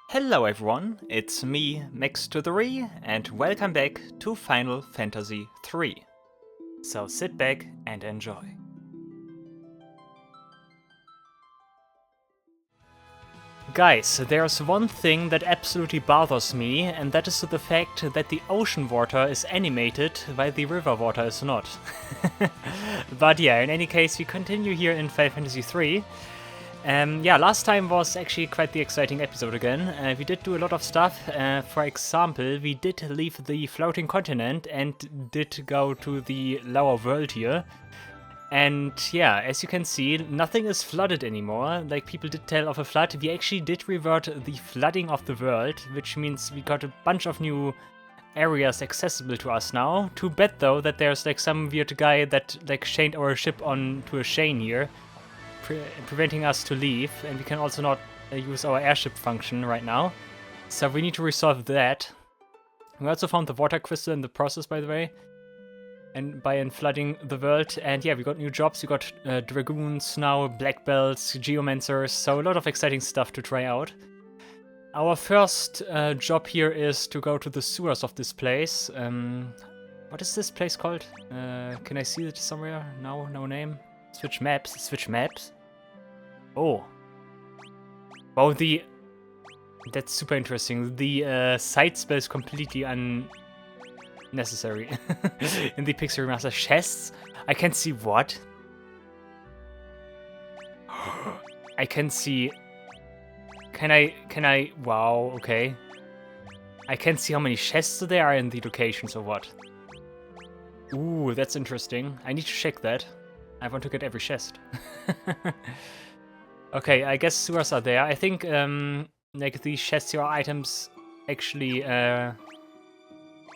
Hello everyone, it's me, Max to the Re, and welcome back to Final Fantasy III. So sit back and enjoy. Guys, there's one thing that absolutely bothers me, and that is the fact that the ocean water is animated while the river water is not. But yeah, in any case, we continue here in Final Fantasy III. Yeah, last time was actually quite the exciting episode again. We did do a lot of stuff. For example, we did leave the floating continent and did go to the lower world here. And yeah, as you can see, nothing is flooded anymore. Like, people did tell of a flood. We actually did revert the flooding of the world, which means we got a bunch of new areas accessible to us now. Too bad though that there's like some weird guy that like chained our ship onto a chain here, preventing us to leave, and we can also not use our airship function right now. So we need to resolve that. We also found the water crystal in the process, by the way, and by flooding the world. And yeah, we got new jobs. We got dragoons now, black belts, geomancers, so a lot of exciting stuff to try out. Our first job here is to go to the sewers of this place. What is this place called? Can I see it somewhere? No name. Switch maps. Oh. Wow, that's super interesting. The side spell is completely unnecessary. In the Pixel Remaster chests, I can see what? I can see... Can I... Wow, okay. I can see how many chests there are in the locations or what. Ooh, that's interesting. I need to check that. I want to get every chest. Okay, I guess sewers are there. I think like these chests here are items actually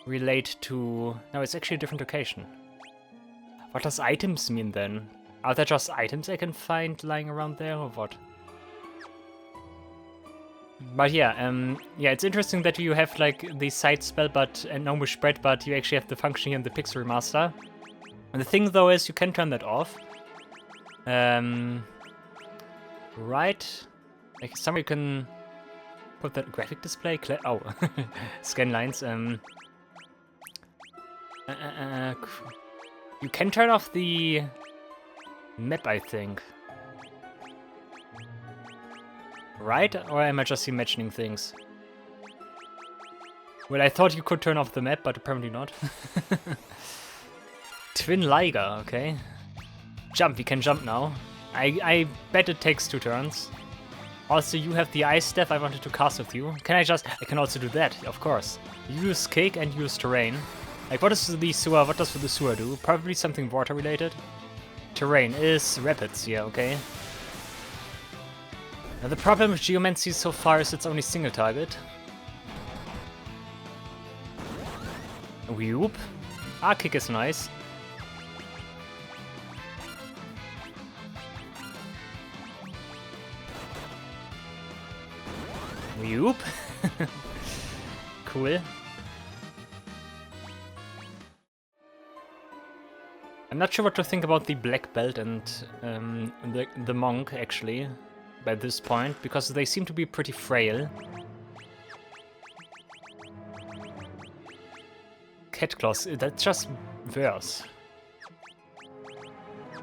relate to... No, it's actually a different location. What does items mean then? Are there just items I can find lying around there or what? But yeah, yeah, it's interesting that you have like the side spell and no more spread, but you actually have the function here in the Pixel Remaster. And the thing though is you can turn that off. Right? Like somewhere you can put that graphic display. Oh, scan lines. You can turn off the map, I think. Right? Or am I just imagining things? Well, I thought you could turn off the map, but apparently not. Twin Liger, okay. Jump, we can jump now. I bet it takes 2 turns. Also, you have the ice staff I wanted to cast with you. I can also do that, of course. Use kick and use terrain. Like, what does the sewer do? Probably something water related. Terrain is rapids, yeah, okay. Now the problem with Geomancy so far is it's only single target. Whoop. Kick is nice. Whoop. Cool. I'm not sure what to think about the black belt and the monk, actually, by this point, because they seem to be pretty frail. Cat claws, that's just worse.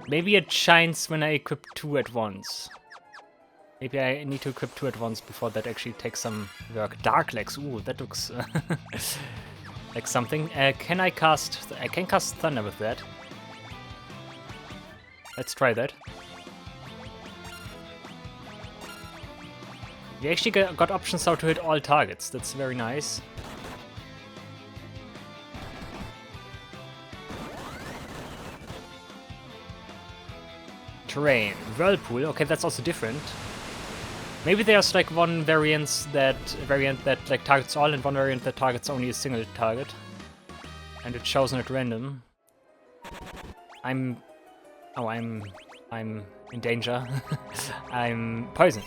Maybe it shines when I equip 2 at once. Maybe I need to equip 2 at once before that actually takes some work. Dark legs, ooh, that looks like something. I can cast Thunder with that. Let's try that. We actually got options how to hit all targets. That's very nice. Terrain. Whirlpool. Okay, that's also different. Maybe there's like one variant that like targets all and one variant that targets only a single target. And it's chosen at random. I'm in danger. I'm poisoned.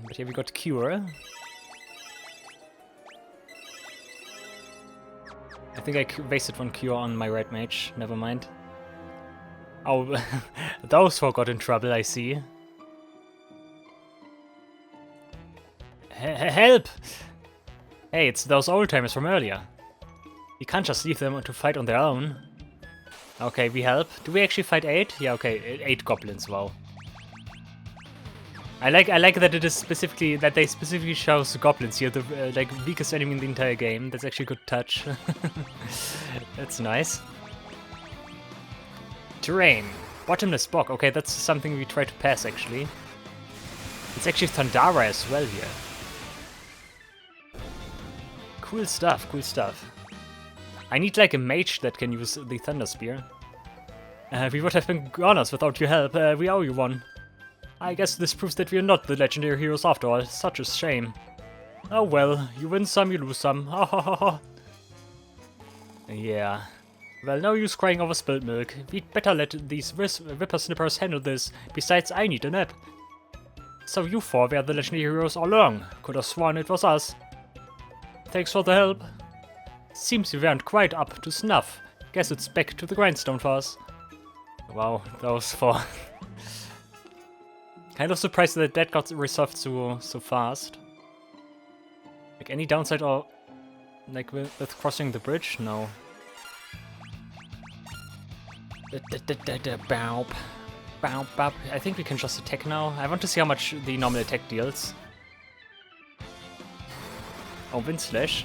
But here we got Cure. I think I wasted 1 Cure on my red mage. Never mind. Oh, those four got in trouble, I see. Help! Hey, it's those old-timers from earlier. You can't just leave them to fight on their own. Okay, we help. Do we actually fight 8? Yeah, okay, 8 goblins, wow. I like that it is specifically, that they specifically shows the goblins here, the like weakest enemy in the entire game. That's actually a good touch. That's nice. Terrain. Bottomless bog. Okay, that's something we try to pass, actually. It's actually Thundara as well here. Cool stuff, cool stuff. I need like a mage that can use the Thunder Spear. We would have been goners without your help. We owe you one. I guess this proves that we are not the legendary heroes after all. Such a shame. Oh well, you win some, you lose some. Ha ha ha ha. Yeah. Well, no use crying over spilled milk. We'd better let these whippersnippers handle this. Besides, I need a nap. So you four were the legendary heroes all along. Could have sworn it was us. Thanks for the help. Seems we weren't quite up to snuff. Guess it's back to the grindstone for us. Wow, those four. Kind of surprised that that got resolved so fast. Like any downside or like with crossing the bridge? No. I think we can just attack now. I want to see how much the normal attack deals. Oh, Wind Slash.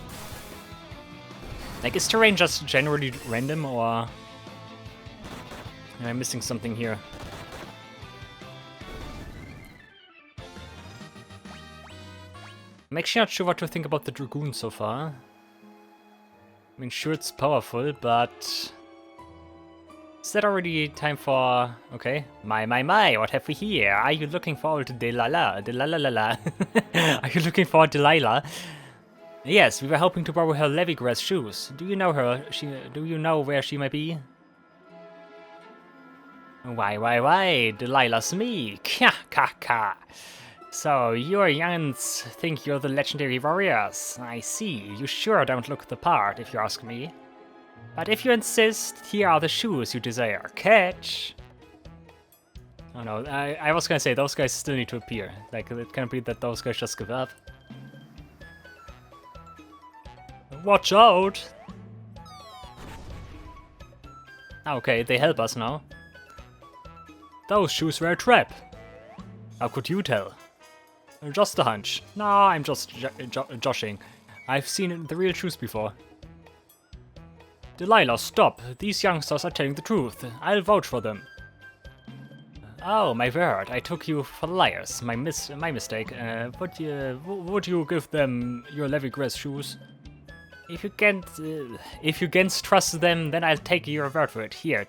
Like, is terrain just generally random, or am I missing something here? I'm actually not sure what to think about the Dragoon so far. I mean, sure, it's powerful, but is that already time for... Okay. My, what have we here? Are you looking for old Delilah? Are you looking for Delilah? Yes, we were hoping to borrow her Levigrass shoes. Do you know her? Do you know where she might be? Why, Delilah's me. Ka. So, your young'uns think you're the legendary warriors. I see. You sure don't look the part, if you ask me. But if you insist, here are the shoes you desire. Catch! Oh no, I was gonna say, those guys still need to appear. Like, it can't be that those guys just give up. Watch out! Okay, they help us now. Those shoes were a trap. How could you tell? Just a hunch. Nah, I'm just joshing. I've seen the real shoes before. Delilah, stop. These youngsters are telling the truth. I'll vouch for them. Oh, my word. I took you for liars. My mistake. Would you give them your Levigrass shoes? If you can't trust them, then I'll take your word for it. Here,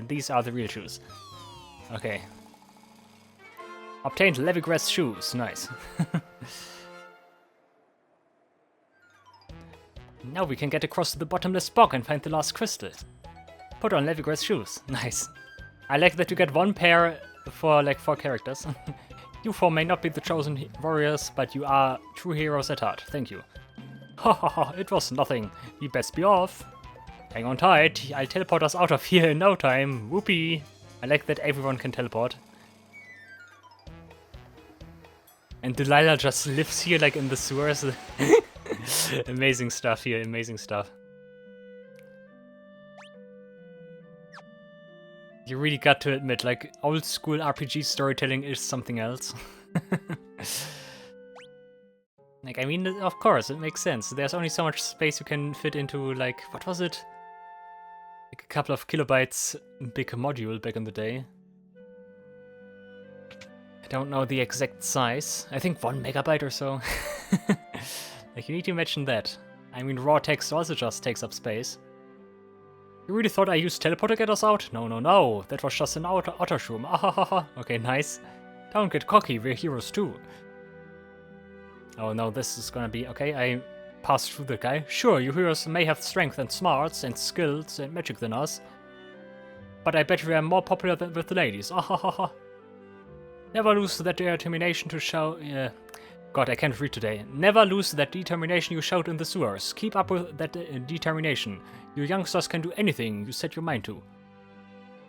these are the real shoes. Okay. Obtained Levigrass shoes. Nice. Now we can get across to the bottomless bog and find the last crystal. Put on Levigrass shoes. Nice. I like that you get one pair for like 4 characters. You 4 may not be the chosen warriors, but you are true heroes at heart. Thank you. Ha ha ha, it was nothing. We best be off. Hang on tight, I'll teleport us out of here in no time. Whoopee. I like that everyone can teleport. And Delilah just lives here like in the sewers. Amazing stuff here, amazing stuff. You really got to admit, like, old school RPG storytelling is something else. Like, I mean, of course, it makes sense. There's only so much space you can fit into, like, what was it? Like a couple of kilobytes big module back in the day. I don't know the exact size. I think 1 megabyte or so. Like, you need to imagine that. I mean, raw text also just takes up space. You really thought I used teleport to get us out? No. That was just an Ottershroom. Ahahaha. Okay, nice. Don't get cocky, we're heroes too. Oh no, this is gonna be... Okay, I passed through the guy. Sure, you heroes may have strength and smarts and skills and magic than us. But I bet we are more popular than with the ladies. Ahahaha. Never lose that determination to show... God, I can't read today. Never lose that determination you showed in the sewers. Keep up with that determination. You youngsters can do anything you set your mind to.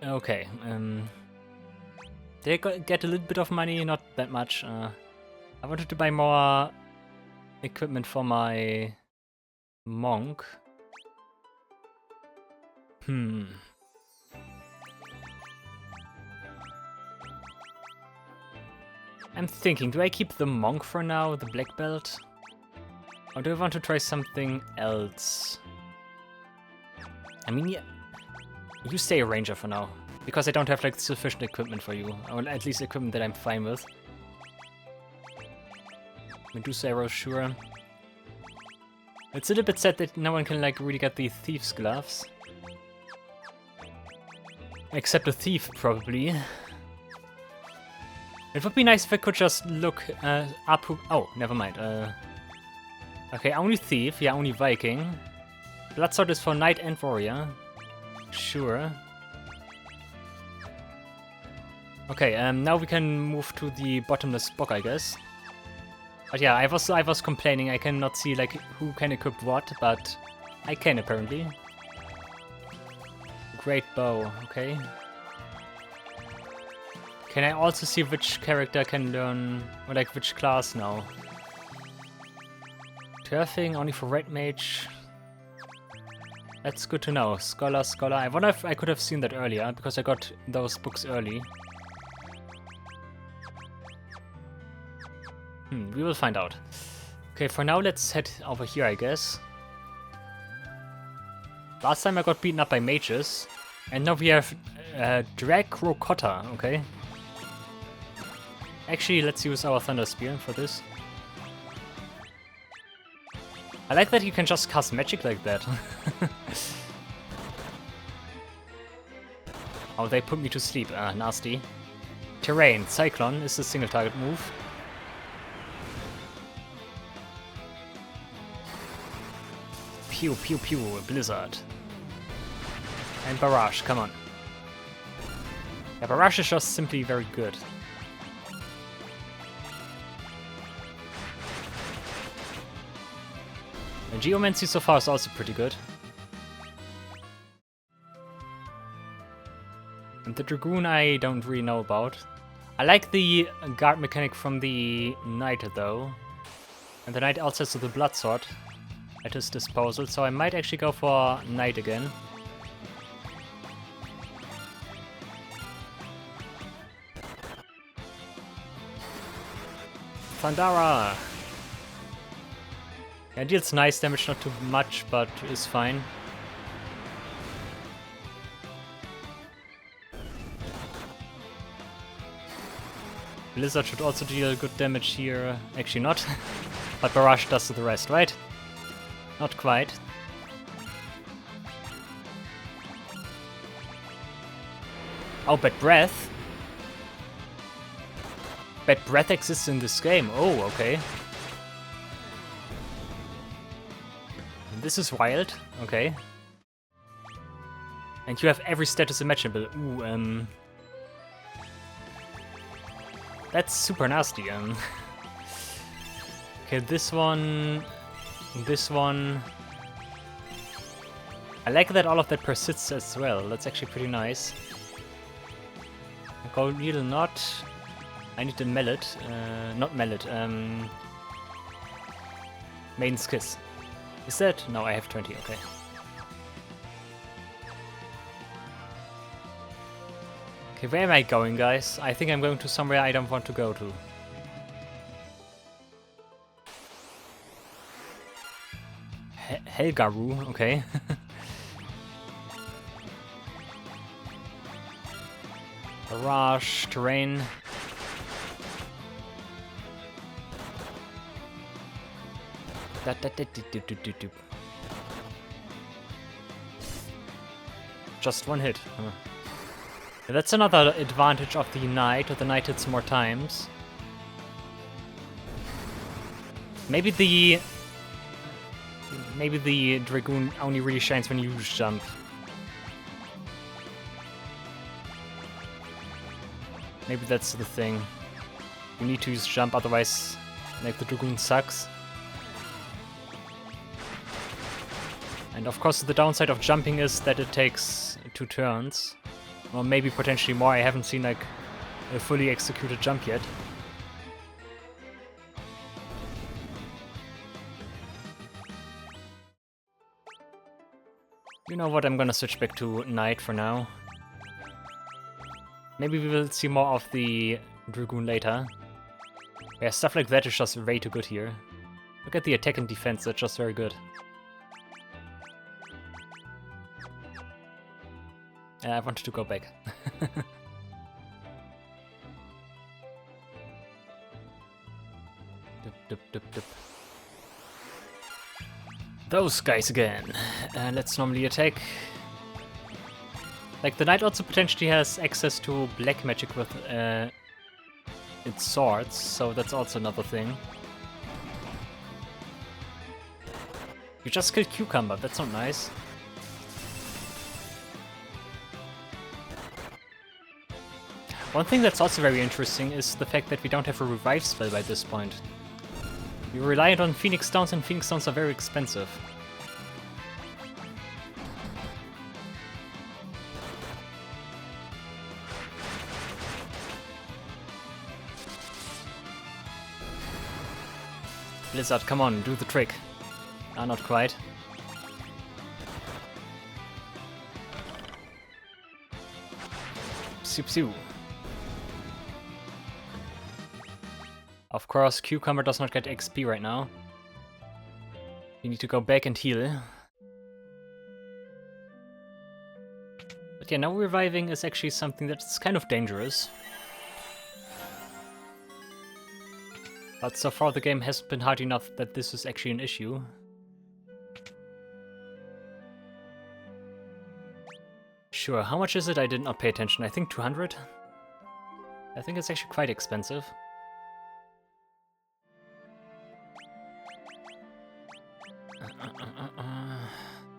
Okay, they get a little bit of money, not that much. I wanted to buy more equipment for my monk. I'm thinking, do I keep the monk for now, the black belt? Or do I want to try something else? I mean, yeah, you stay a ranger for now. Because I don't have like sufficient equipment for you. Or at least equipment that I'm fine with. Medusa arrow, sure. It's a little bit sad that no one can like really get the thief's gloves. Except a thief, probably. It would be nice if I could just look up who... Oh, never mind. Okay, only thief. Yeah, only Viking. Bloodsword is for knight and warrior. Sure. Okay, now we can move to the bottomless book, I guess. But yeah, I was complaining I cannot see like who can equip what, but I can apparently. Great bow, okay. Can I also see which character can learn, or like which class now? Turfing only for red mage. That's good to know. Scholar. I wonder if I could have seen that earlier, because I got those books early. We will find out. Okay, for now let's head over here, I guess. Last time I got beaten up by mages, and now we have Dracrocotta, okay? Actually, let's use our Thunder Spear for this. I like that you can just cast magic like that. Oh, they put me to sleep. Nasty. Terrain. Cyclone is the single target move. Pew, pew, pew. Blizzard. And Barrage, come on. Yeah, Barrage is just simply very good. And Geomancy so far is also pretty good. And the Dragoon I don't really know about. I like the guard mechanic from the Knight though. And the Knight also has the Bloodsword at his disposal, so I might actually go for Knight again. Thundara! Yeah, deals nice damage, not too much, but is fine. Blizzard should also deal good damage here. Actually not. But Barrage does the rest, right? Not quite. Oh, Bad Breath? Bad Breath exists in this game. Oh, okay. This is wild. Okay. And you have every status imaginable. Ooh, that's super nasty. Okay, this one. This one. I like that all of that persists as well. That's actually pretty nice. Gold Needle not. I need the Mallet. Not Mallet. Maiden's Kiss. Is that? No, I have 20. Okay. Okay, where am I going, guys? I think I'm going to somewhere I don't want to go to. Helgaru, okay. Barrage, terrain. Just one hit. Huh. Yeah, that's another advantage of the Knight, or the Knight hits more times. Maybe the Dragoon only really shines when you use jump. Maybe that's the thing. You need to use jump, otherwise, like, the Dragoon sucks. And of course the downside of jumping is that it takes 2 turns. Or maybe potentially more. I haven't seen like a fully executed jump yet. You know what, I'm gonna switch back to Knight for now. Maybe we will see more of the Dragoon later. Yeah, stuff like that is just way too good here. Look at the attack and defense, that's just very good. I wanted to go back. Dip, dip, dip, dip. Those guys again. Let's normally attack. Like, the knight also potentially has access to black magic with its swords, so that's also another thing. You just killed Cucumber, that's not nice. One thing that's also very interesting is the fact that we don't have a revive spell by this point. We relied on Phoenix Stones, and Phoenix Stones are very expensive. Blizzard, come on, do the trick. Ah, not quite. Psiu psiu. Of course, Cucumber does not get XP right now. You need to go back and heal. But yeah, now reviving is actually something that's kind of dangerous. But so far the game hasn't been hard enough that this is actually an issue. Sure, how much is it? I did not pay attention. I think 200? I think it's actually quite expensive.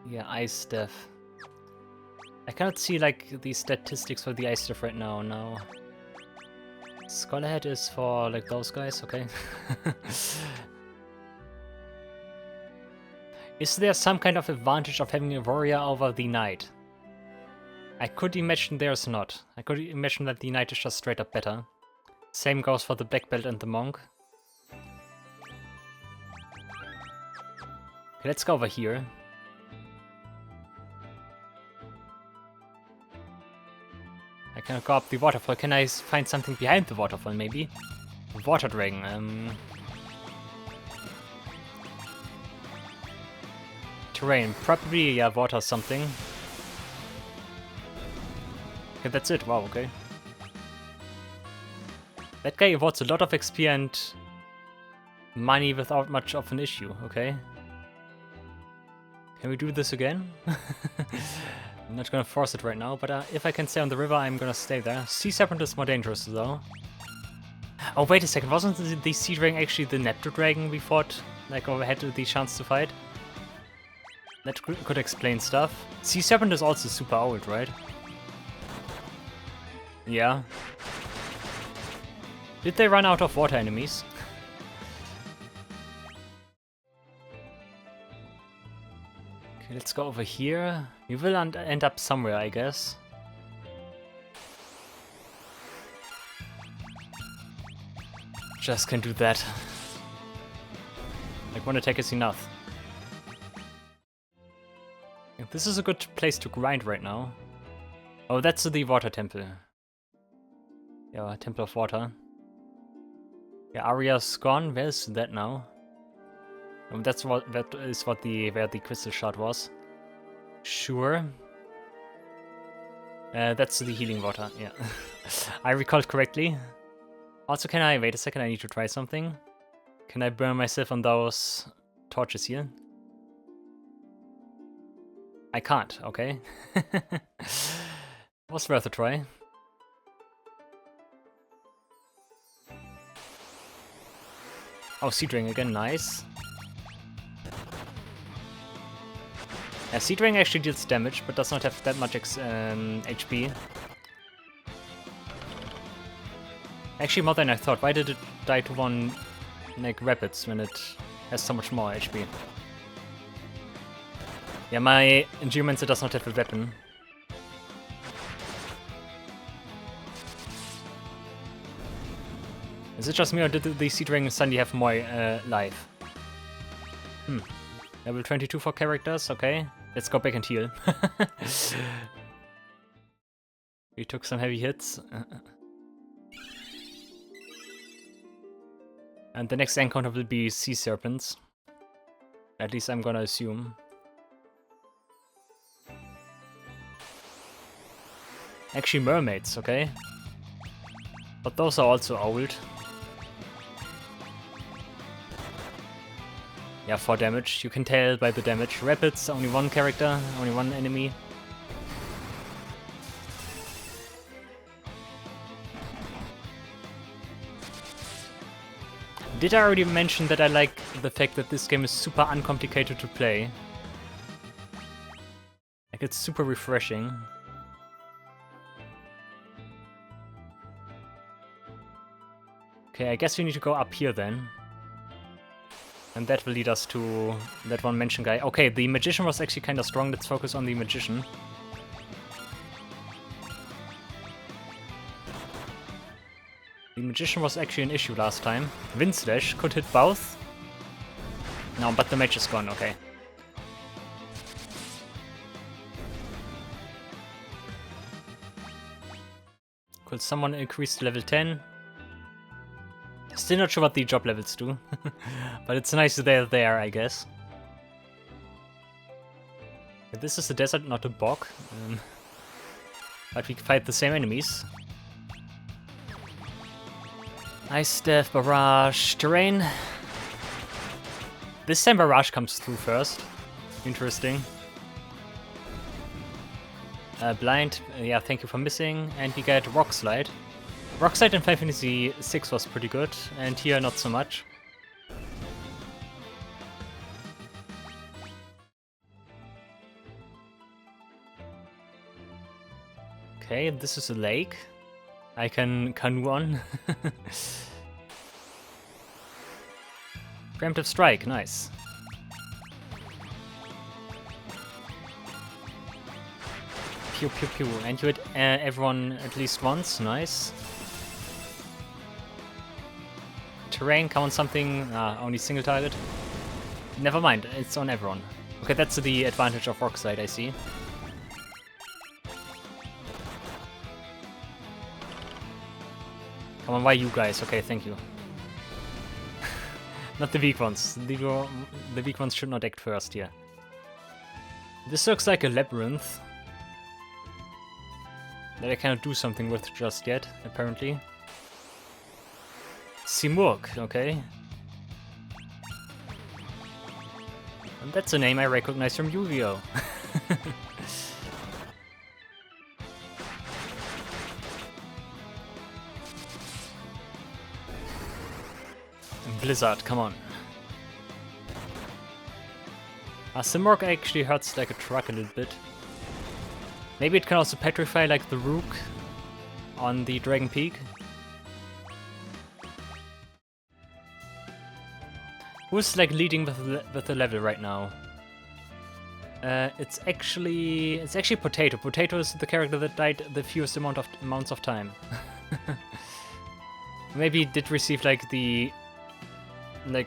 Yeah, Ice Staff. I cannot see like the statistics for the Ice Staff right now, no. Scholarhead is for like those guys, okay. Is there some kind of advantage of having a warrior over the knight? I could imagine there's not. I could imagine that the knight is just straight up better. Same goes for the black belt and the monk. Okay, let's go over here. I cannot go up the waterfall. Can I find something behind the waterfall, maybe? Water dragon. Terrain. Probably, yeah, water something. Okay, that's it. Wow, okay. That guy awards a lot of XP and money without much of an issue, okay? Can we do this again? I'm not gonna force it right now, but if I can stay on the river, I'm gonna stay there. Sea Serpent is more dangerous, though. Oh, wait a second, wasn't the Sea Dragon actually the Neptune Dragon we fought? Like, or had the chance to fight? That could explain stuff. Sea Serpent is also super old, right? Yeah. Did they run out of water enemies? Okay, let's go over here. We will end up somewhere, I guess. Just can do that. Like, one attack is enough. This is a good place to grind right now. Oh, that's the water temple. Yeah, Temple of Water. Yeah, Aria's gone. Where's that now? That is where the crystal shard was. Sure. That's the healing water. Yeah, I recalled correctly. Also, can I wait a second? I need to try something. Can I burn myself on those torches here? I can't. Okay. Was worth a try. Oh, Sea Dragon again, nice. Yeah, Sea Dragon actually deals damage, but does not have that much HP. Actually, more than I thought. Why did it die to one, like, rapids when it has so much more HP? Yeah, my Geomancer does not have a weapon. Is it just me, or did the Sea Dragon suddenly have more life? Level 22 for characters, okay. Let's go back and heal. We took some heavy hits. And the next encounter will be sea serpents. At least I'm gonna assume. Actually mermaids, okay. But those are also old. Yeah, 4 damage. You can tell by the damage. Rapids, only 1 character, only 1 enemy. Did I already mention that I like the fact that this game is super uncomplicated to play? Like, it's super refreshing. Okay, I guess we need to go up here then. And that will lead us to that one mentioned guy. Okay, the magician was actually kind of strong. Let's focus on the magician. The magician was actually an issue last time. Wind Slash could hit both. No, but the mage is gone, okay. Could someone increase to level 10? Still not sure what the job levels do. But it's nice they're there, I guess. This is a desert, not a bog. But we fight the same enemies. Ice Death, Barrage, Terrain. This time Barrage comes through first. Interesting. Blind, yeah, thank you for missing. And we get Rock Slide. Rock Slide in Final Fantasy VI was pretty good, and here not so much. Okay, this is a lake. I can canoe on. Preemptive Strike, nice. Pew pew pew, and you hit everyone at least once, nice. Terrain, come on something, only single target. Never mind, it's on everyone. Okay, that's the advantage of Rock Slide, I see. Come on, why you guys? Okay, thank you. Not the weak ones. The weak ones should not act first here. This looks like a labyrinth that I cannot do something with just yet, apparently. Simurg, okay. And that's a name I recognize from Yu-Gi-Oh! Blizzard, come on. Simurg actually hurts like a truck a little bit. Maybe it can also petrify like the Rook on the Dragon Peak. Who's like leading with the level right now? It's actually Potato. Potato is the character that died the fewest amounts of time. Maybe it did receive like the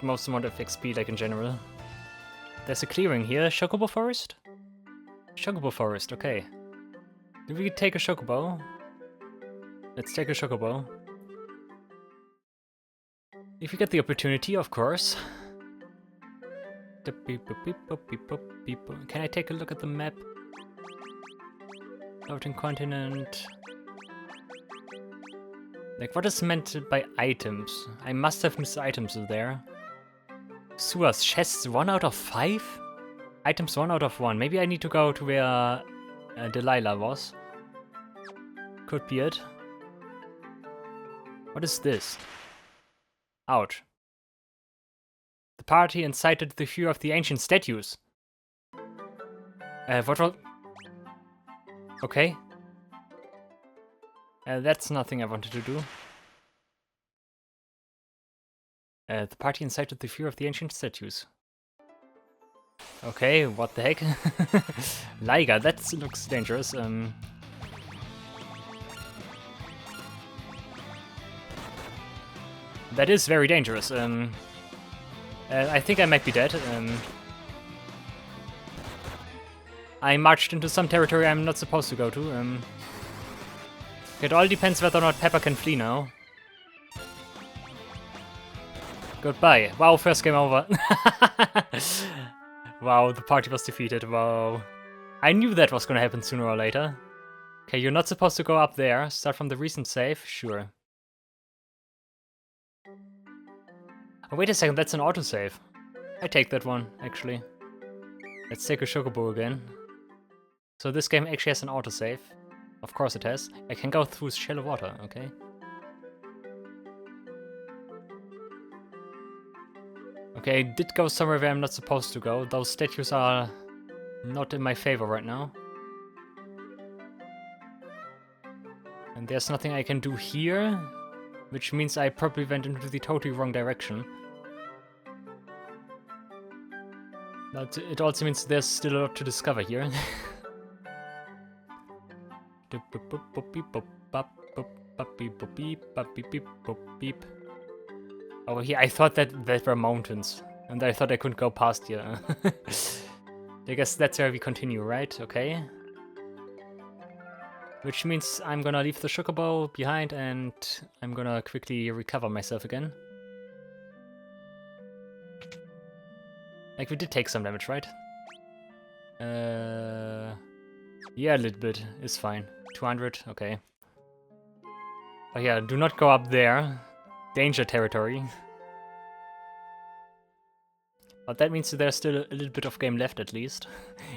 most amount of XP like in general. There's a clearing here. Chocobo Forest? Chocobo Forest, okay. Do we take a Chocobo? Let's take a Chocobo. If you get the opportunity, of course. Can I take a look at the map? Floating continent. Like, what is meant by items? I must have missed items there. Sewers, chests 1 out of 5? Items 1 out of 1. Maybe I need to go to where Delilah was. Could be it. What is this? Ouch. The party incited the fear of the ancient statues. What was... Okay. That's nothing I wanted to do. The party incited the fear of the ancient statues. Okay, what the heck? Liga, that looks dangerous. That is very dangerous. I think I might be dead. I marched into some territory I'm not supposed to go to. It all depends whether or not Pepper can flee now. Goodbye. Wow, first game over. Wow, the party was defeated. Wow. I knew that was gonna happen sooner or later. Okay, you're not supposed to go up there. Start from the recent save? Sure. Oh, wait a second, that's an autosave. I take that one, actually. Let's take a Chocobo again. So this game actually has an autosave. Of course it has. I can go through shallow water, okay. Okay, I did go somewhere where I'm not supposed to go. Those statues are not in my favor right now. And there's nothing I can do here, which means I probably went into the totally wrong direction. But it also means there's still a lot to discover here. Oh, here, I thought that were mountains, and I thought I couldn't go past here. I guess that's where we continue, right? Okay. Which means I'm gonna leave the Chocobo behind, and I'm gonna quickly recover myself again. Like, we did take some damage, right? Yeah, a little bit. It's fine. 200, okay. But yeah, do not go up there. Danger territory. But that means there's still a little bit of game left, at least.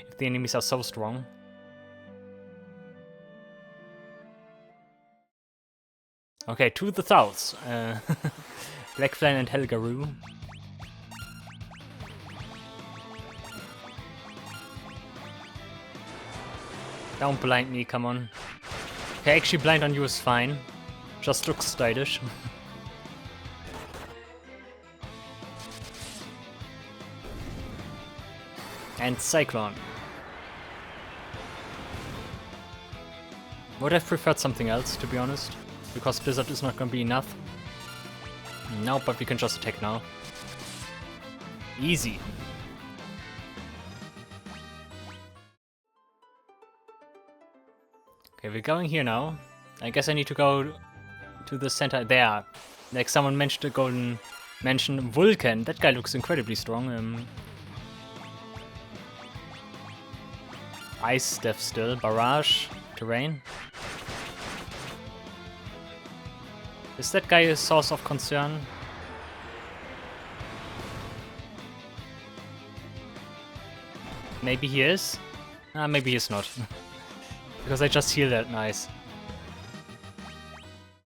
If the enemies are so strong. Okay, to the south. Blackflame and Helgaroo. Don't blind me, come on. Okay, actually blind on you is fine. Just looks stylish. And Cyclone. Would have preferred something else, to be honest. Because Blizzard is not gonna be enough. No, but we can just attack now. Easy. Okay, we're going here now. I guess I need to go to the center. There. Like someone mentioned the golden mention Vulcan. That guy looks incredibly strong. Ice stuff still. Barrage. Terrain. Is that guy a source of concern? Maybe he is? Maybe he's not. Because I just healed that, nice.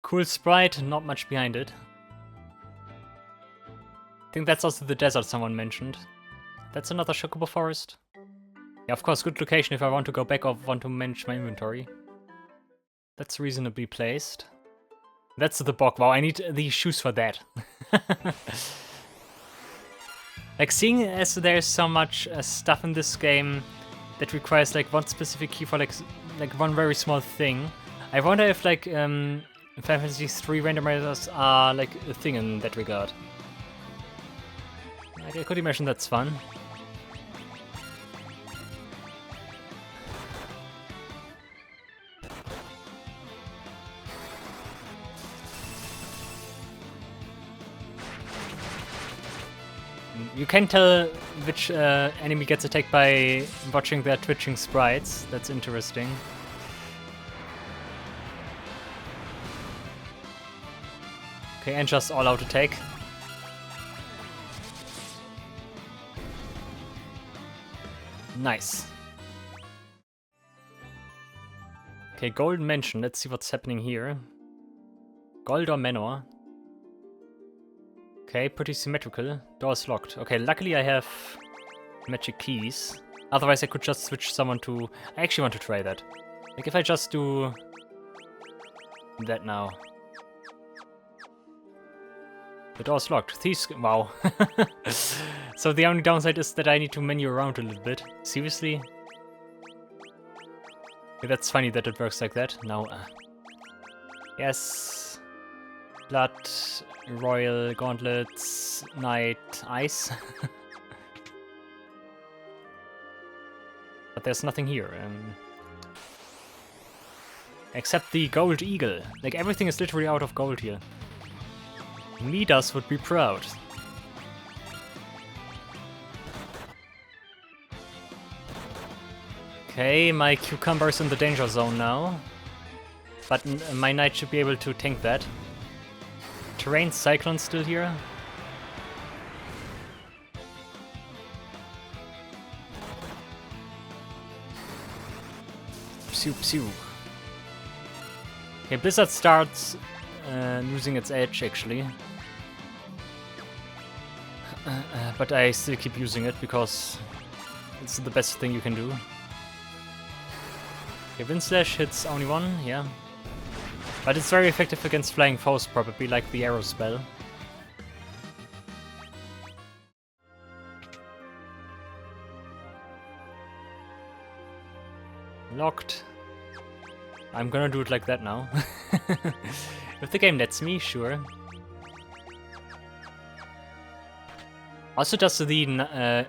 Cool sprite, not much behind it. I think that's also the desert someone mentioned. That's another Chocobo forest. Yeah, of course, good location if I want to go back or want to manage my inventory. That's reasonably placed. That's the bog. Wow, I need the shoes for that. Like, seeing as there's so much stuff in this game that requires like one specific key for like one very small thing, I wonder if like Final Fantasy III randomizers are like a thing in that regard. Like, I could imagine that's fun. You can tell which enemy gets attacked by watching their twitching sprites. That's interesting. Okay, and just all-out attack. Nice. Okay, Golden Mansion. Let's see what's happening here. Goldor Manor. Okay, pretty symmetrical. Door's locked. Okay, luckily I have magic keys. Otherwise I could just switch someone to... I actually want to try that. Like if I just do... that now. The door's locked. Thieves... Wow. So the only downside is that I need to menu around a little bit. Seriously? Okay, that's funny that it works like that. Now... yes... Blood... Royal, Gauntlets, Knight, Ice. But there's nothing here. Except the gold eagle. Like, everything is literally out of gold here. Midas would be proud. Okay, my cucumber's in the danger zone now. But my knight should be able to tank that. Terrain cyclone still here. Psew psew. Okay, Blizzard starts losing its edge actually. But I still keep using it because it's the best thing you can do. Okay, Wind Slash hits only one, yeah. But it's very effective against flying foes, probably, like the arrow spell. Locked. I'm gonna do it like that now. If the game lets me, sure. Also, does the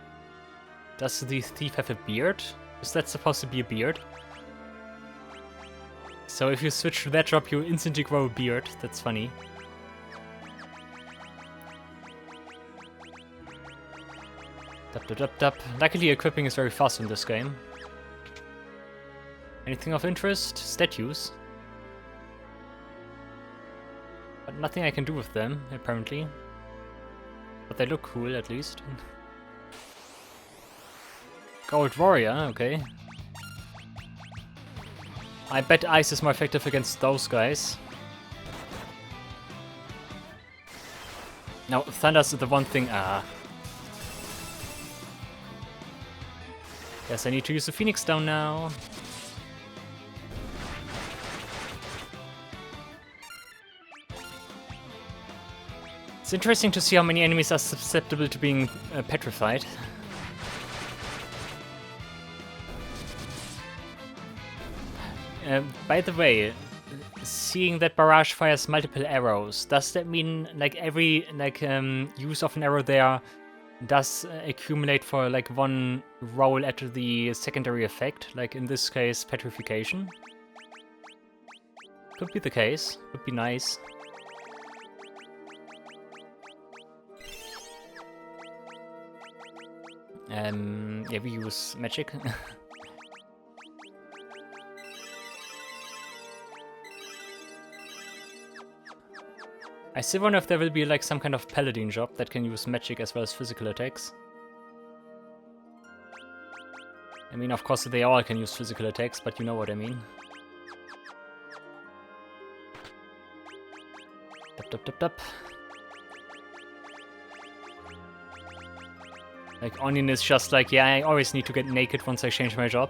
thief have a beard? Is that supposed to be a beard? So if you switch to that drop, you instantly grow a beard. That's funny. Dup, dup, dup, dup. Luckily, equipping is very fast in this game. Anything of interest? Statues. But nothing I can do with them, apparently. But they look cool, at least. Gold Warrior, okay. I bet Ice is more effective against those guys. Now, Thunder's the one thing... Yes, I need to use the Phoenix down now. It's interesting to see how many enemies are susceptible to being petrified. By the way, seeing that barrage fires multiple arrows, does that mean like every use of an arrow there does accumulate for like one roll at the secondary effect? Like in this case, petrification? Could be the case. Would be nice. Yeah, we use magic. I still wonder if there will be like some kind of paladin job that can use magic as well as physical attacks. I mean, of course they all can use physical attacks, but you know what I mean. Dup, dup, dup, dup. Like, Onion is just like, yeah, I always need to get naked once I change my job.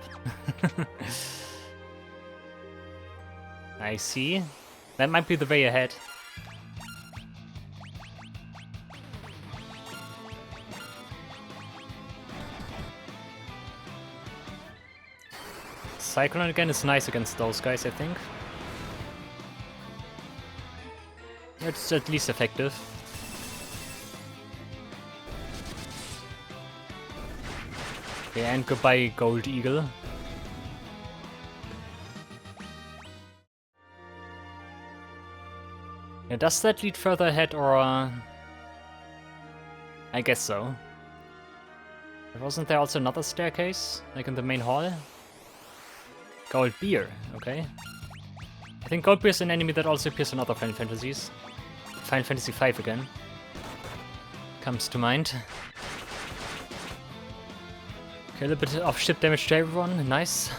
I see. That might be the way ahead. Cyclone again is nice against those guys, I think. It's at least effective. Okay, and goodbye, Gold Eagle. Yeah, does that lead further ahead, or... I guess so. But wasn't there also another staircase, like in the main hall? Gold Beer, okay. I think Gold Beer is an enemy that also appears in other Final Fantasies. Final Fantasy V again comes to mind. Okay, a little bit of ship damage to everyone, nice.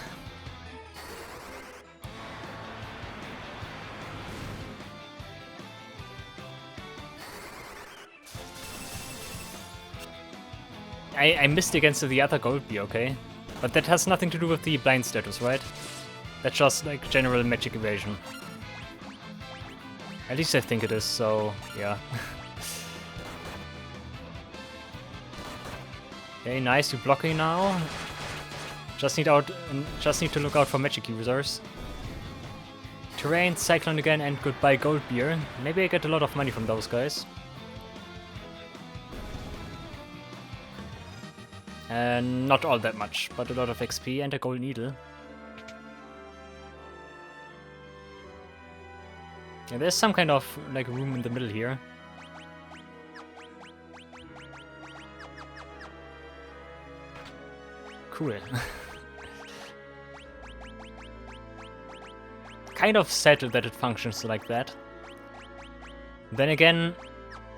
I missed against the other Gold Beer, okay. But that has nothing to do with the blind status, right? That's just like general magic evasion. At least I think it is, so yeah. Okay, nice, you're blocking now. Just need to look out for magic users. Terrain, Cyclone again, and goodbye Gold Beer. Maybe I get a lot of money from those guys. Not all that much, but a lot of XP and a gold needle. Yeah, there's some kind of like room in the middle here. Cool. Kind of sad that it functions like that. Then again,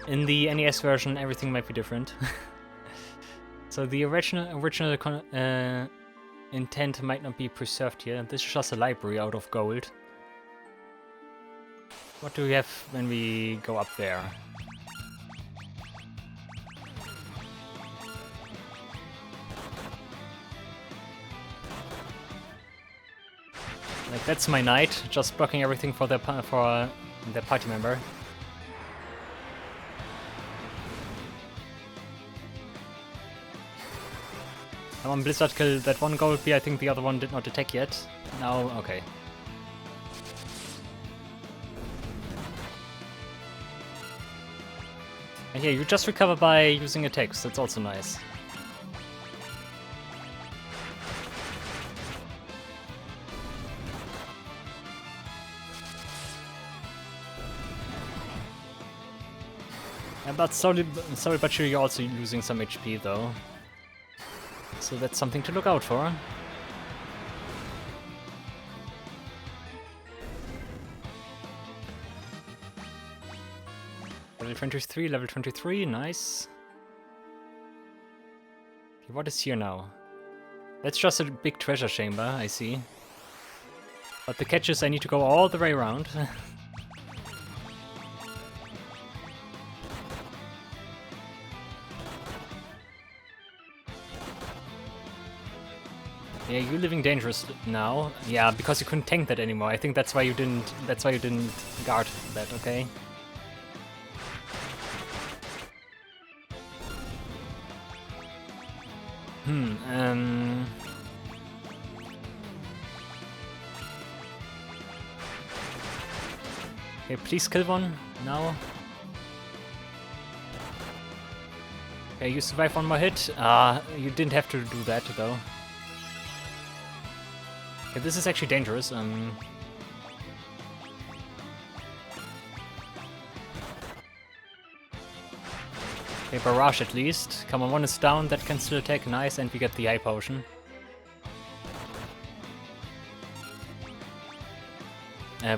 in the NES version, everything might be different. So the original intent might not be preserved here. This is just a library out of gold. What do we have when we go up there? Like, that's my knight, just blocking everything for their party member. Come on, Blizzard, kill that one gold bee. I think the other one did not attack yet. No, okay. And yeah, you just recover by using attacks, that's also nice. Yeah, but sorry but sure you're also losing some HP though. So that's something to look out for. Level 23, nice. Okay, what is here now? That's just a big treasure chamber, I see. But the catch is I need to go all the way around. Yeah, you're living dangerous now. Yeah, because you couldn't tank that anymore. I think that's why you didn't guard that, okay? Okay, please kill one now. Okay, you survive one more hit. You didn't have to do that though. Okay, this is actually dangerous. Okay, barrage at least. Come on, one is down, that can still attack, nice, and we get the high potion.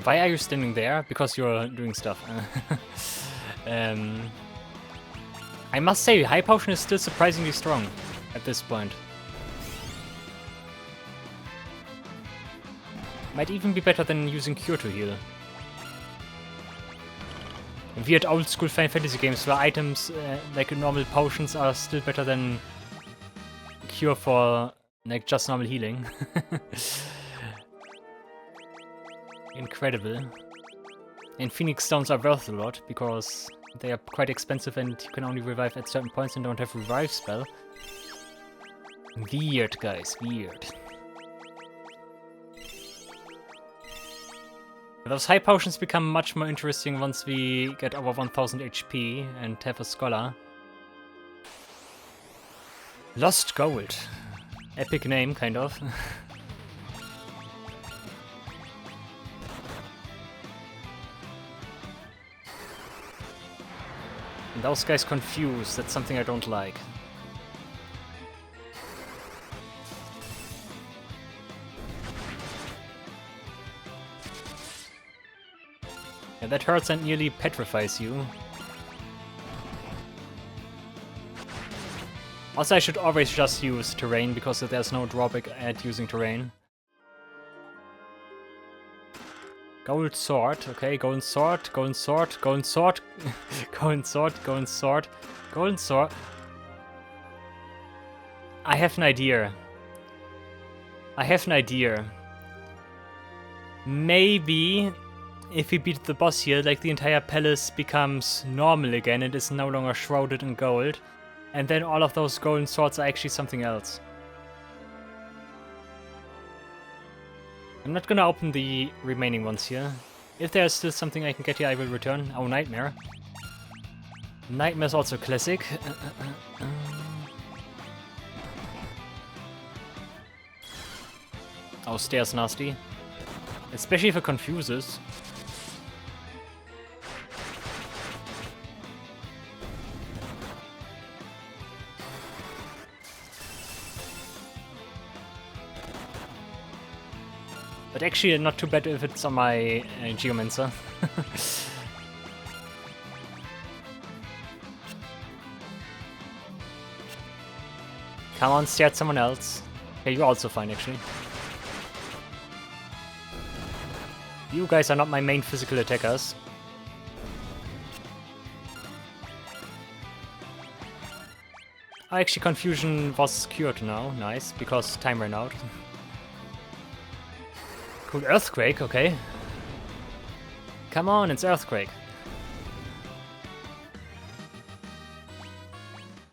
Why are you standing there? Because you're doing stuff. I must say, high potion is still surprisingly strong at this point. Might even be better than using Cure to heal. Weird old school Final Fantasy games where items like normal potions are still better than Cure for like just normal healing. Incredible. And Phoenix Stones are worth a lot because they are quite expensive and you can only revive at certain points and don't have revive spell. Weird, guys, weird. Those high potions become much more interesting once we get over 1000 HP and have a scholar. Lost Gold. Epic name, kind of. And those guys confused, that's something I don't like. Yeah, that hurts and nearly petrifies you. Also, I should always just use terrain because there's no drawback at using terrain. Gold sword, okay, golden sword, golden sword, golden sword, golden sword, golden sword, golden sword. I have an idea. I have an idea. Maybe if we beat the boss here, like the entire palace becomes normal again and is no longer shrouded in gold, and then all of those golden swords are actually something else. I'm not gonna open the remaining ones here. If there's still something I can get here, I will return. Oh, Nightmare. Nightmare's also classic. Oh, stairs nasty. Especially if it confuses. But actually not too bad if it's on my Geomancer. Come on, stare at someone else. Okay, you're also fine actually. You guys are not my main physical attackers. Oh, actually confusion was cured now, nice, because time ran out. Cool, Earthquake, okay. Come on, it's Earthquake.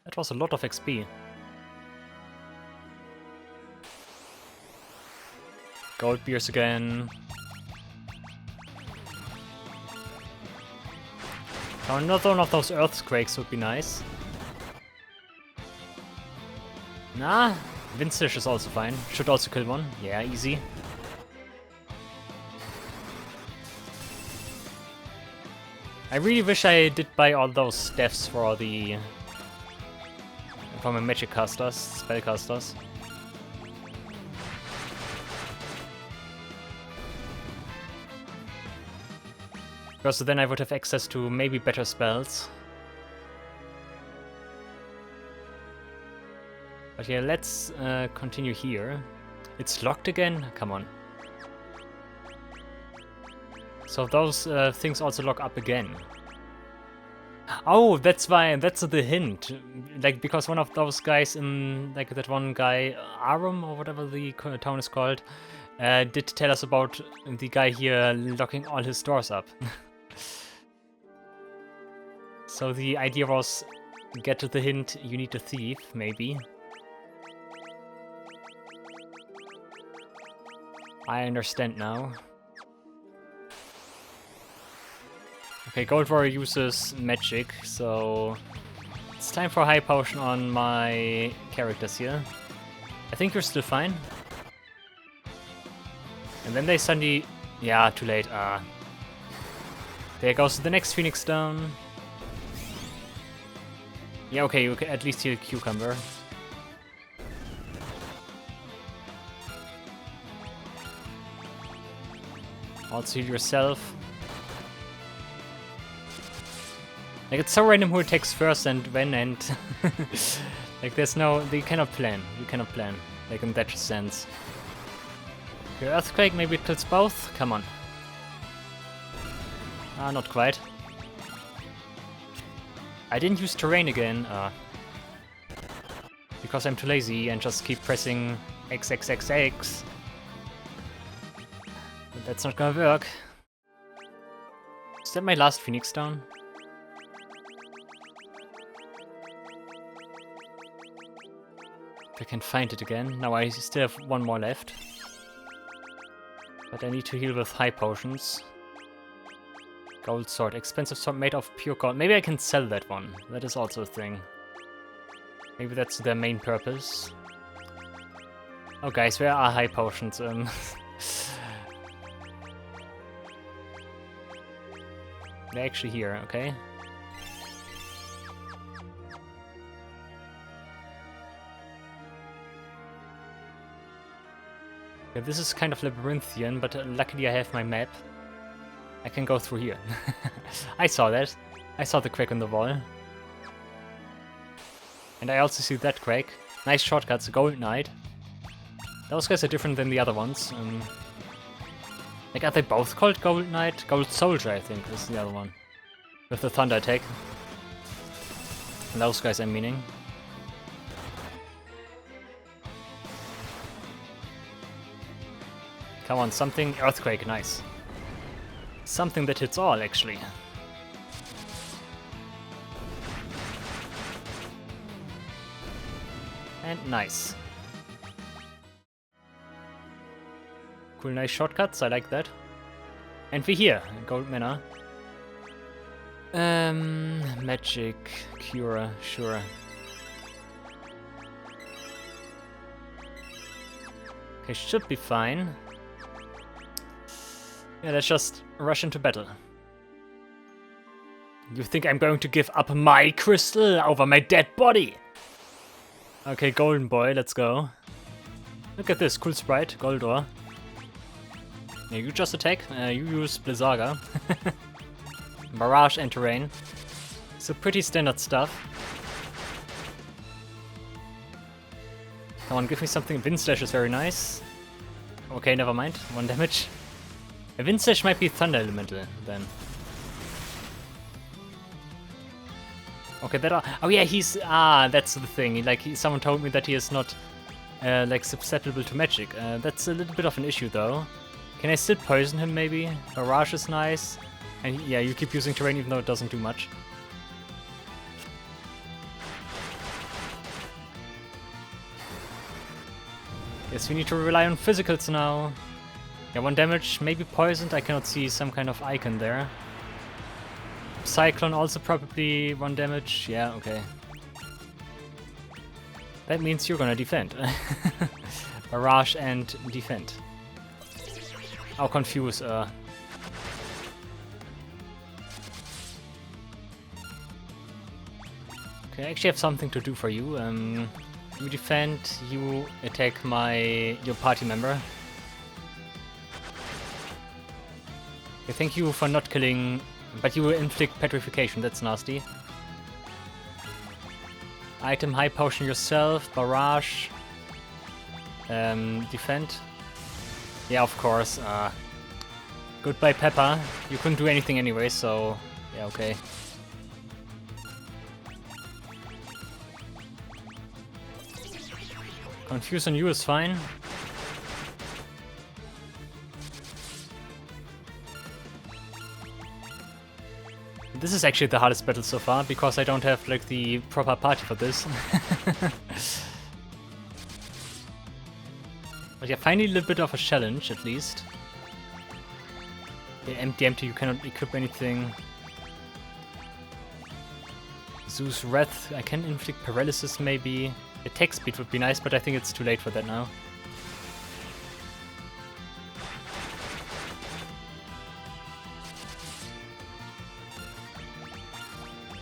That was a lot of XP. Gold beers again. Oh, another one of those Earthquakes would be nice. Nah, Windstish is also fine. Should also kill one. Yeah, easy. I really wish I did buy all those deaths for my magic casters, spellcasters. Because then I would have access to maybe better spells. But yeah, let's continue here. It's locked again? Come on. So those things also lock up again. Oh, that's why, that's the hint. Like, because one of those guys in, like, that one guy, Arum, or whatever the town is called, did tell us about the guy here locking all his doors up. So the idea was, get to the hint, you need a thief, maybe. I understand now. Okay, Gold Warrior uses magic, so it's time for a high potion on my characters here. I think you're still fine. And then they suddenly... yeah, too late. There goes the next Phoenix down. Yeah, okay, you can at least heal Cucumber. Also heal yourself. Like, it's so random who attacks first and when, and like, there's no, you cannot plan, like, in that sense. Okay, Earthquake, maybe it kills both? Come on. Ah, not quite. I didn't use terrain again, because I'm too lazy and just keep pressing XXXX. But that's not gonna work. Is that my last Phoenix down? If I can find it again. Now I still have one more left. But I need to heal with high potions. Gold sword. Expensive sword made of pure gold. Maybe I can sell that one. That is also a thing. Maybe that's their main purpose. Oh guys, where are high potions? They're actually here, okay. Yeah, this is kind of labyrinthian, but luckily I have my map. I can go through here. I saw that. I saw the crack in the wall. And I also see that crack. Nice shortcuts, Gold Knight. Those guys are different than the other ones. Like, are they both called Gold Knight? Gold Soldier, I think, is the other one. With the thunder attack. And those guys I'm meaning. Come on, something. Earthquake, nice. Something that hits all, actually. And nice. Cool, nice shortcuts, I like that. And we're here, Gold Manor. Magic, Cure, sure. Okay, should be fine. Yeah, let's just rush into battle. You think I'm going to give up my crystal over my dead body? Okay, golden boy, let's go. Look at this, cool sprite, Goldor. Yeah, you just attack, you use Blizzaga. Barrage and terrain. So pretty standard stuff. Come on, give me something. Wind Slash is very nice. Okay, never mind. 1 damage. A Wind Slash might be Thunder Elemental then. Okay, oh yeah, he's... that's the thing. Like, someone told me that he is not, like, susceptible to magic. That's a little bit of an issue, though. Can I still poison him, maybe? Barrage is nice. And yeah, you keep using terrain even though it doesn't do much. Guess we need to rely on physicals now. Yeah, 1 damage, maybe poisoned. I cannot see some kind of icon there. Cyclone also probably 1 damage. Yeah, okay. That means you're gonna defend. Barrage and defend. I'll confuse. Okay, I actually have something to do for you. You defend, you attack your party member. Okay, thank you for not killing, but you inflict petrification, that's nasty. Item high potion yourself, barrage. Defend. Yeah, of course. Goodbye, Peppa. You couldn't do anything anyway, so yeah, okay. Confuse on you is fine. This is actually the hardest battle so far, because I don't have like the proper party for this. But yeah, finally a little bit of a challenge at least. Okay, empty, you cannot equip anything. Zeus Wrath, I can inflict paralysis maybe. Attack speed would be nice, but I think it's too late for that now.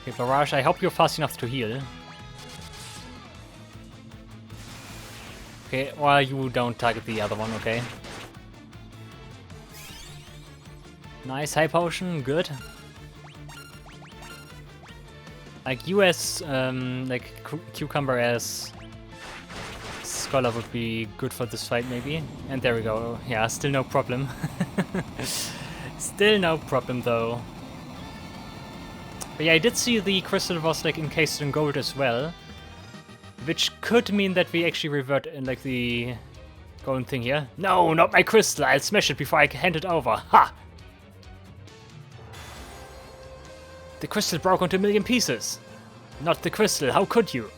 Okay, Barrage, I hope you're fast enough to heal. Okay, well, you don't target the other one, okay. Nice, high potion, good. Like, you as, like, Cucumber as Scholar would be good for this fight, maybe. And there we go. Yeah, still no problem. Still no problem, though. But yeah, I did see the crystal was, like, encased in gold as well. Which could mean that we actually revert in, like, the golden thing here. No, not my crystal! I'll smash it before I hand it over. Ha! The crystal broke into a million pieces. Not the crystal, how could you?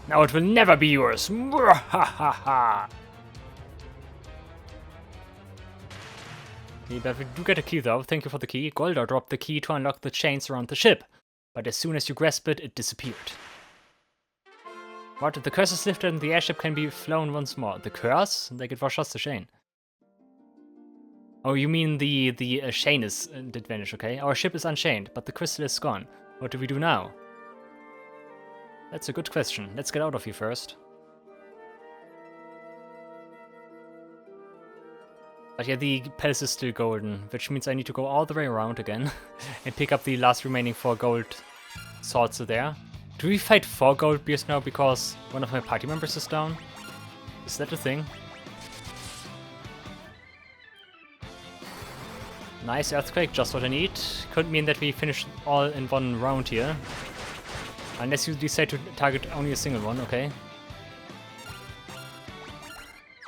Now it will never be yours. Ha. But we do get a key though, thank you for the key. Goldor dropped the key to unlock the chains around the ship. But as soon as you grasp it, it disappeared. What? The curse is lifted and the airship can be flown once more. The curse? Like it was just a chain. Oh, you mean the chain did vanish, okay? Our ship is unchained, but the crystal is gone. What do we do now? That's a good question. Let's get out of here first. But yeah, the palace is still golden, which means I need to go all the way around again and pick up the last remaining 4 gold swords there. Do we fight 4 gold bears now because one of my party members is down? Is that a thing? Nice earthquake, just what I need. Could mean that we finish all in 1 round here. Unless you decide to target only a single one, okay.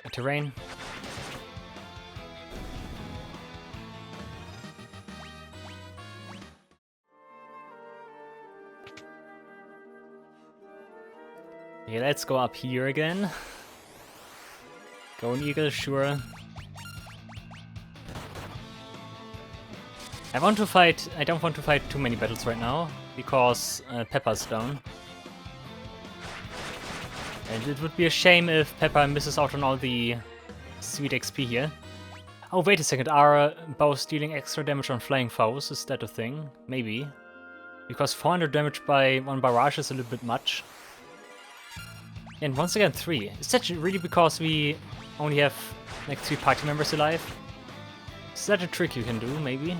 A terrain. Okay, let's go up here again. Go an eagle, sure. I don't want to fight too many battles right now, because Peppa's down. And it would be a shame if Pepper misses out on all the sweet XP here. Oh, wait a second, are bows dealing extra damage on flying foes? Is that a thing? Maybe. Because 400 damage by one barrage is a little bit much. And once again, 3. Is that really because we only have like 3 party members alive? Is that a trick you can do, maybe?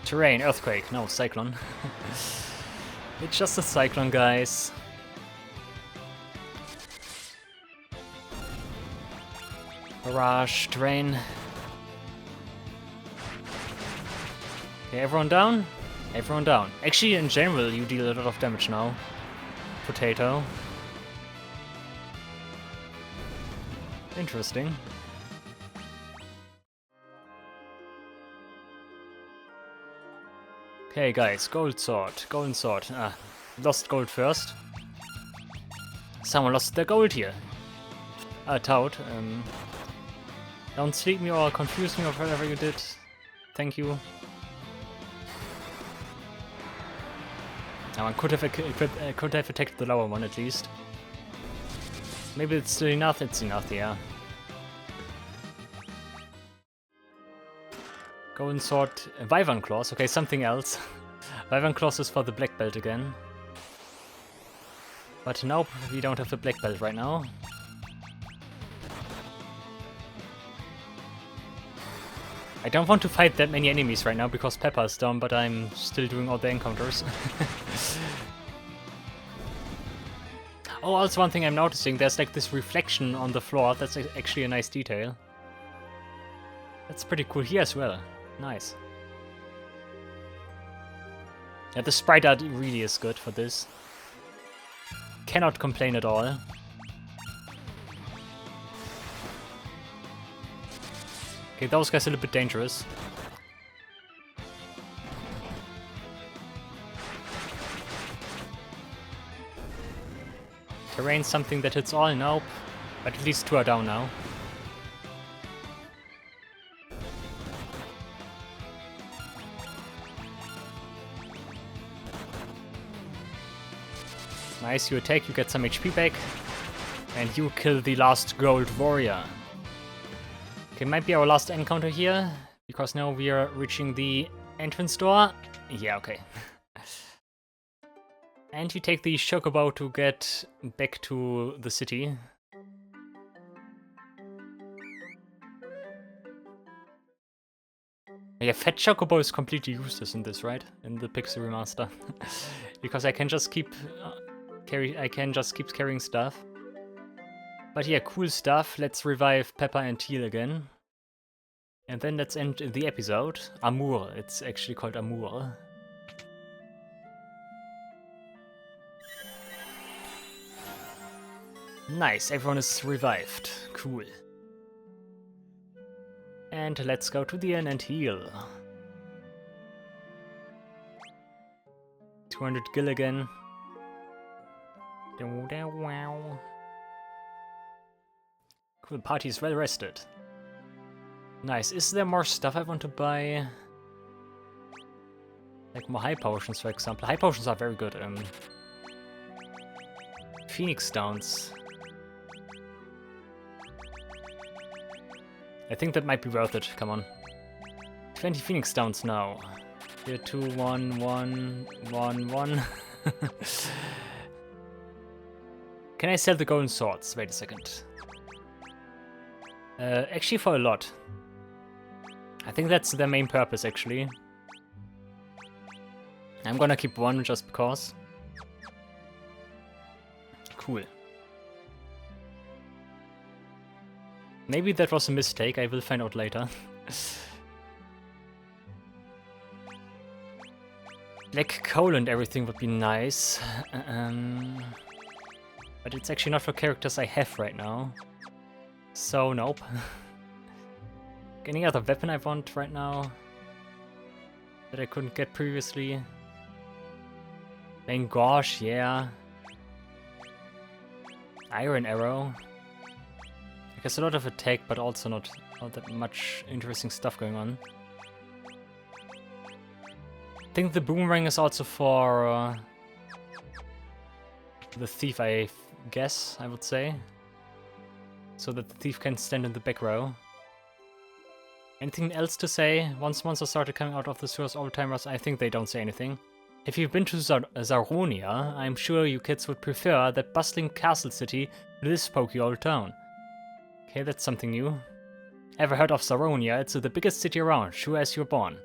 Terrain, earthquake, no, cyclone. It's just a cyclone, guys. Barrage, terrain. Okay, everyone down? Everyone down. Actually, in general, you deal a lot of damage now. Potato. Interesting. Okay, guys, gold sword, golden sword. Ah, lost gold first. Someone lost their gold here. Tout. Don't sleep me or confuse me or whatever you did. Thank you. I could have attacked the lower one at least. Maybe it's still enough. It's enough, yeah. Golden sword, Wyvern claws. Okay, something else. Wyvern claws is for the black belt again. But nope, we don't have the black belt right now. I don't want to fight that many enemies right now because Peppa is down, but I'm still doing all the encounters. Oh, also one thing I'm noticing, there's like this reflection on the floor. That's actually a nice detail. That's pretty cool here as well. Nice. Yeah, the sprite art really is good for this. Cannot complain at all. Okay, those guys are a little bit dangerous. Terrain's something that hits all, nope. But at least 2 are down now. Nice, you attack, you get some HP back. And you kill the last gold warrior. Okay, might be our last encounter here, because now we are reaching the entrance door. Yeah, okay. And you take the chocobo to get back to the city. Yeah, Fat Chocobo is completely useless in this, right? In the Pixel Remaster. Because I can just keep carrying stuff. But yeah, cool stuff. Let's revive Peppa and Teal again. And then let's end the episode. Amur, it's actually called Amur. Nice, everyone is revived. Cool. And let's go to the inn and heal. 200 gil again. Wow. Cool, party is well rested. Nice. Is there more stuff I want to buy? Like more high potions, for example. High potions are very good. Phoenix Stones. I think that might be worth it. Come on. 20 Phoenix Stones now. Here, 2, 1, 1, 1, 1. Can I sell the golden swords? Wait a second. Actually for a lot. I think that's their main purpose, actually. I'm gonna keep 1 just because. Cool. Maybe that was a mistake, I will find out later. Black coal and everything would be nice. But it's actually not for characters I have right now. So, nope. Any other weapon I want right now that I couldn't get previously? Then gosh, yeah. Iron arrow. I guess a lot of attack, but also not that much interesting stuff going on. think the boomerang is also for the thief, I guess, I would say. So that the thief can stand in the back row. Anything else to say? Once monsters started coming out of the sewers, old-timers, I think they don't say anything. If you've been to Zaronia, I'm sure you kids would prefer that bustling castle city to this spooky old town. Okay, that's something new. Ever heard of Zaronia? It's the biggest city around, sure as you're born.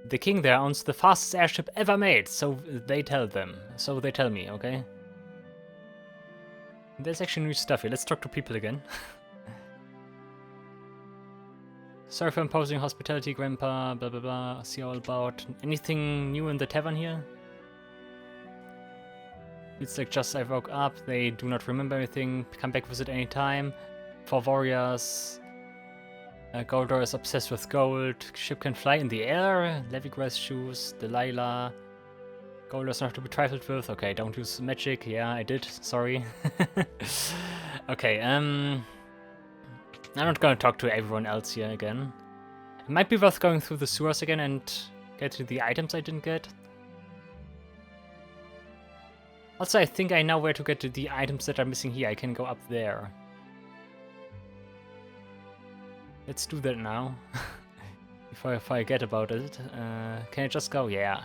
The king there owns the fastest airship ever made, so they tell me, okay? There's actually new stuff here. Let's talk to people again. Sorry for imposing hospitality, Grandpa, blah blah blah, see all about. Anything new in the tavern here? It's like just I woke up, they do not remember anything, come back visit anytime. 4 warriors. Goldor is obsessed with gold, ship can fly in the air, Levigrass shoes, Delilah. Gold is not to be trifled with, okay, don't use magic, yeah I did, sorry. Okay, I'm not gonna talk to everyone else here again. It might be worth going through the sewers again and get to the items I didn't get. Also, I think I know where to get to the items that are missing here. I can go up there. Let's do that now. If I forget about it. Can I just go? Yeah.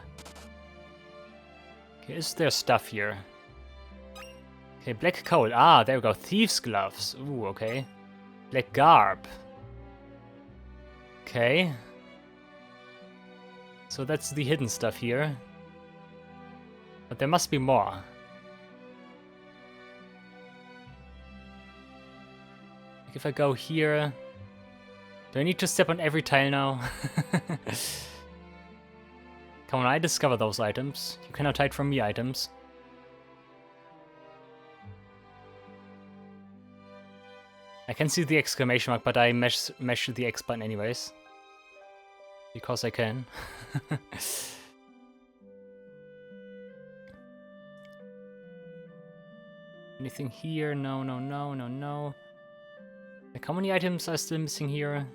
Okay, is there stuff here? Okay, black coal. Ah, there we go. Thieves' gloves. Ooh, okay. Black garb. Okay. So that's the hidden stuff here. But there must be more. Like if I go here... Do I need to step on every tile now? Come on, I discover those items. You cannot hide from me items. I can see the exclamation mark, but I mesh the X button anyways. Because I can. Anything here? No, no, no, no, no. Like, how many items are still missing here?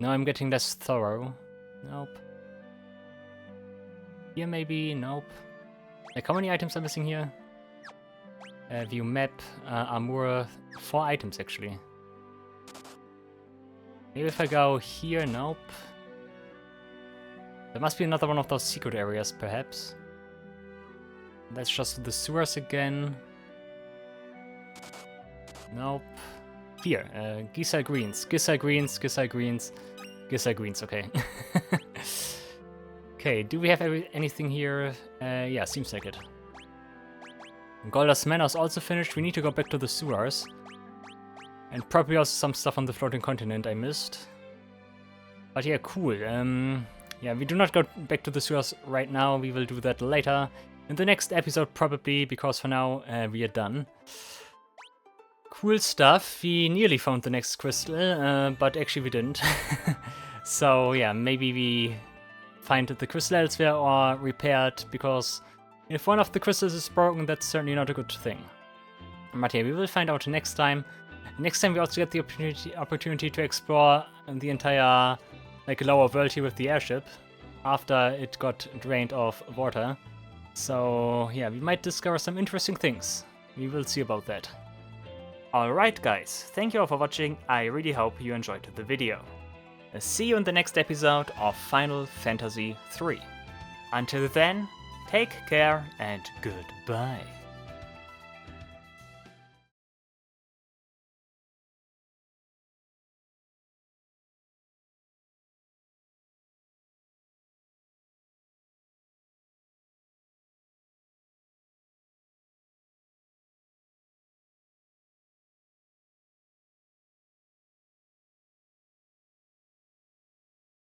No, I'm getting less thorough. Nope. Here maybe? Nope. Like, how many items are missing here? View map, Amur, 4 items actually. Maybe if I go here, nope. There must be another one of those secret areas, perhaps. That's just the sewers again. Nope. Here, Gisa Greens, Gisa Greens, Gisa Greens, Gisa Greens, okay. Okay, do we have anything here? Yeah, seems like it. Goldor Manor is also finished. We need to go back to the sewers. And probably also some stuff on the floating continent I missed. But yeah, cool. Yeah, we do not go back to the sewers right now. We will do that later. In the next episode probably, because for now we are done. Cool stuff. We nearly found the next crystal, but actually we didn't. So yeah, maybe we find the crystal elsewhere or repair it, because if one of the crystals is broken, that's certainly not a good thing. But yeah, we will find out next time. Next time we also get the opportunity to explore the entire lower world here with the airship, after it got drained of water. So yeah, we might discover some interesting things. We will see about that. Alright guys, thank you all for watching. I really hope you enjoyed the video. See you in the next episode of Final Fantasy III. Until then, take care and goodbye.